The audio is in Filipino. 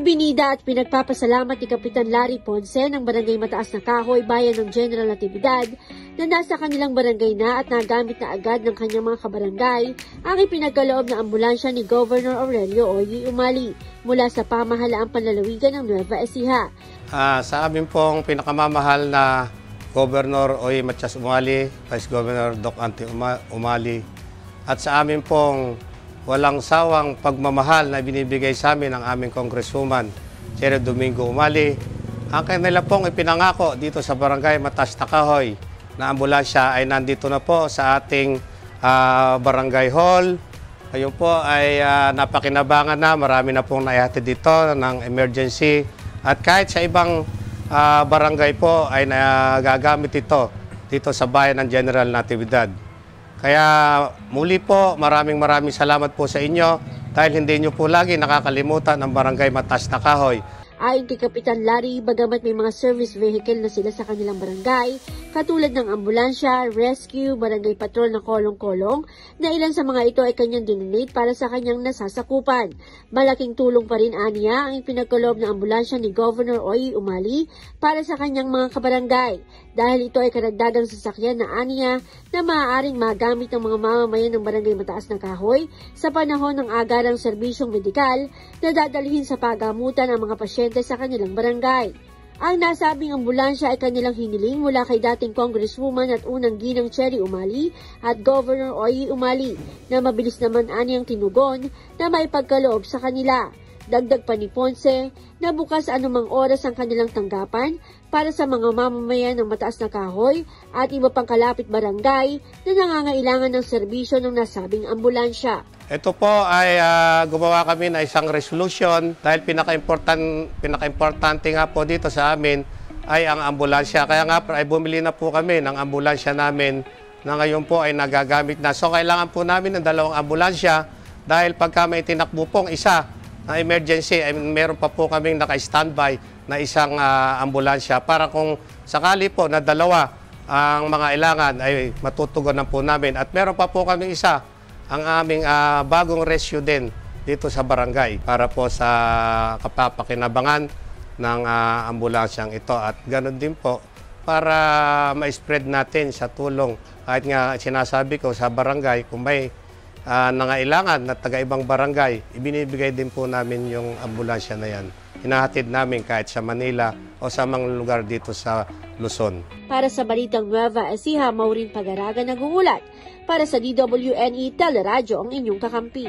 Ibinida at pinagpapasalamat ni Kapitan Larry Ponce ng Barangay Mataas na Kahoy, bayan ng General Natividad na nasa kanilang barangay na at nagamit na agad ng kanyang mga kabarangay ang ipinagkaloob na ambulansya ni Governor Aurelio Oy Umali mula sa pamahalaang panlalawigan ng Nueva Ecija. Sa amin pong pinakamamahal na Governor Oy Matias Umali, Vice Governor Doc Ante Umali, at sa amin pong walang sawang pagmamahal na binibigay sa amin ng aming Congresswoman, Cherry Domingo Umali. Ang kanila pong ipinangako dito sa Barangay Mataas na Kahoy na ambulansya ay nandito na po sa ating Barangay Hall. Ayun po ay napakinabangan na, marami na pong naihatid dito ng emergency. At kahit sa ibang barangay po ay nagagamit ito dito sa bayan ng General Natividad. Kaya muli po, maraming salamat po sa inyo dahil hindi nyo po lagi nakakalimutan ang Barangay Mataas na Kahoy. Ayon kay Kapitan Larry, bagamat may mga service vehicle na sila sa kanilang barangay, katulad ng ambulansya, rescue, barangay patrol na kolong-kolong, na ilan sa mga ito ay kanyang dinonate para sa kanyang nasasakupan. Malaking tulong pa rin aniya ang ipinagkaloob na ambulansya ni Governor Oy Umali para sa kanyang mga kabarangay, dahil ito ay karagdagang sasakyan na aniya na maaaring magamit ng mga mamamayan ng Barangay Mataas na Kahoy sa panahon ng agarang serbisyong medikal na dadalhin sa pagamutan ng mga pasyente sa kanilang barangay. Ang nasabing ambulansya ay kanilang hiniling mula kay dating Congresswoman at unang ginang Cherry Umali at Governor Oy Umali na mabilis naman aniyang tinugon na maipagkaloob sa kanila. Dagdag pa ni Ponce na bukas anumang oras ang kanilang tanggapan para sa mga mamamayan ng Mataas na Kahoy at iba pang kalapit barangay na nangangailangan ng serbisyo ng nasabing ambulansya. Ito po ay gumawa kami na isang resolution dahil pinaka-importante nga po dito sa amin ay ang ambulansya. Kaya nga ay bumili na po kami ng ambulansya namin na ngayon po ay nagagamit na. So kailangan po namin ng 2 ambulansya dahil pagka may tinakbo pong isa na emergency, ay meron pa po kaming naka-standby na isang ambulansya para kung sakali po na 2 ang mga ilangan ay matutugunan po namin. At meron pa po kaming isa, ang aming bagong rescue din dito sa barangay para po sa kapapakinabangan ng ambulansyang ito. At ganoon din po para ma-spread natin sa tulong. Kahit nga sinasabi ko sa barangay, kung may nangailangan na taga-ibang barangay, ibinibigay din po namin yung ambulansya na yan. Hinahatid namin kahit sa Manila o sa mga lugar dito sa Luzon. Para sa Balitang Nueva Ecija, Maureen Pagaraga nag-uulat. Para sa DWNE Teleradyo, ang inyong kakampi.